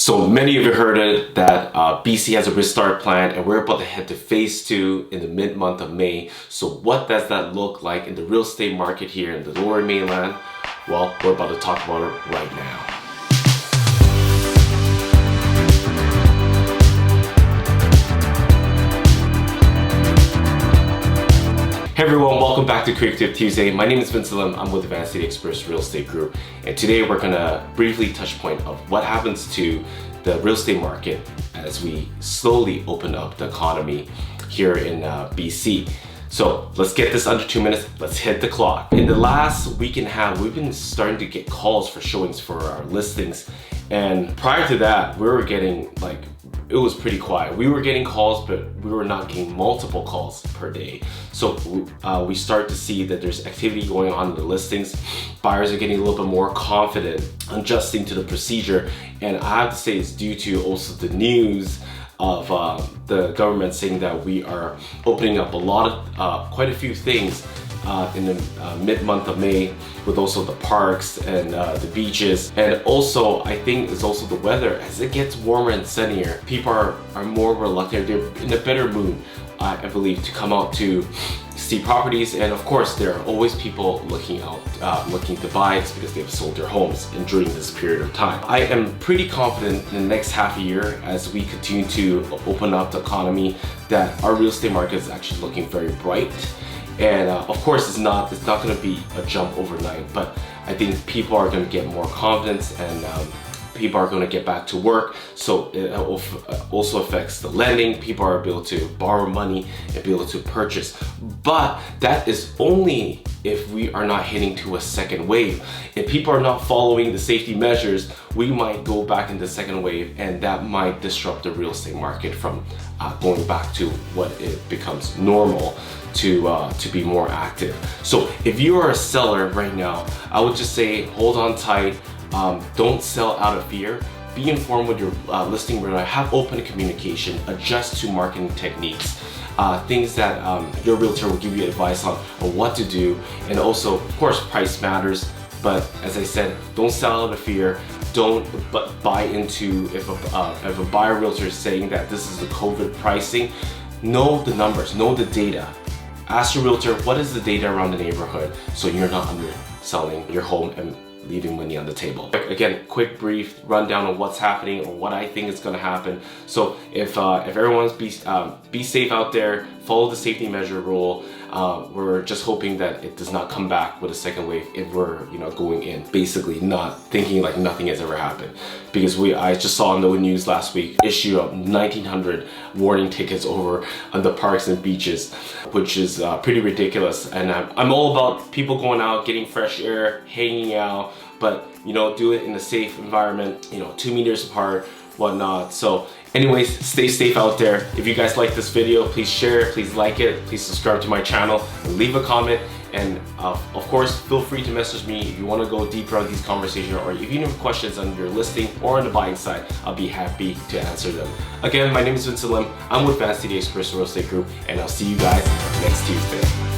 So many of you heard it that BC has a restart plan and we're about to head to phase 2 in the mid-month of May. So what does that look like in the real estate market here in the Lower Mainland? Well, we're about to talk about it right now. Hey everyone, welcome back to Creative Tuesday. My name is Vincent Lim. I'm with the Vancouver Express Real Estate Group, and today we're gonna briefly touch point of what happens to the real estate market as we slowly open up the economy here in BC. So let's get this under 2 minutes. Let's hit the clock. In the last week and a half, we've been starting to get calls for showings for our listings, and prior to that, we were getting it was pretty quiet. We were getting calls, but we were not getting multiple calls per day. So we start to see that there's activity going on in the listings. Buyers are getting a little bit more confident, adjusting to the procedure. And I have to say it's due to also the news of the government saying that we are opening up a lot of, quite a few things in the mid-month of May, with also the parks and the beaches. And also I think it's also the weather. As it gets warmer and sunnier, people are more reluctant, they're in a better mood, I believe, to come out to see properties. And of course there are always people looking to buy. It's because they've sold their homes and during this period of time. I am pretty confident in the next half a year, as we continue to open up the economy, that our real estate market is actually looking very bright. And of course, it's not going to be a jump overnight, but I think people are going to get more confidence, and people are going to get back to work. So it also affects the lending. People are able to borrow money and be able to purchase. But that is only if we are not heading to a second wave. If people are not following the safety measures, we might go back into the second wave, and that might disrupt the real estate market from going back to what it becomes normal to be more active. So if you are a seller right now, I would just say hold on tight. Don't sell out of fear. Be informed with your listing realtor. Have open communication. Adjust to marketing techniques. Things that your realtor will give you advice on what to do. And also, of course, price matters. But as I said, don't sell out of fear. Don't buy into if a buyer realtor is saying that this is the COVID pricing. Know the numbers. Know the data. Ask your realtor, what is the data around the neighborhood, so you're not underselling your home and leaving money on the table. Again, quick brief rundown of what's happening or what I think is going to happen. So if everyone's be safe out there, follow the safety measure rule. We're just hoping that it does not come back with a second wave if we're going in, basically not thinking like nothing has ever happened. Because I just saw on the news last week issue of 1,900 warning tickets over on the parks and beaches, which is pretty ridiculous. And I'm all about people going out, getting fresh air, hanging out, but do it in a safe environment, 2 meters apart, whatnot. So anyways, stay safe out there. If you guys like this video, please share, please like it, please subscribe to my channel, and leave a comment. And of course, feel free to message me if you want to go deeper on these conversations, or if you have questions on your listing or on the buying side, I'll be happy to answer them. Again, my name is Vincent Lim. I'm with Vancouver Express Real Estate Group, and I'll see you guys next Tuesday.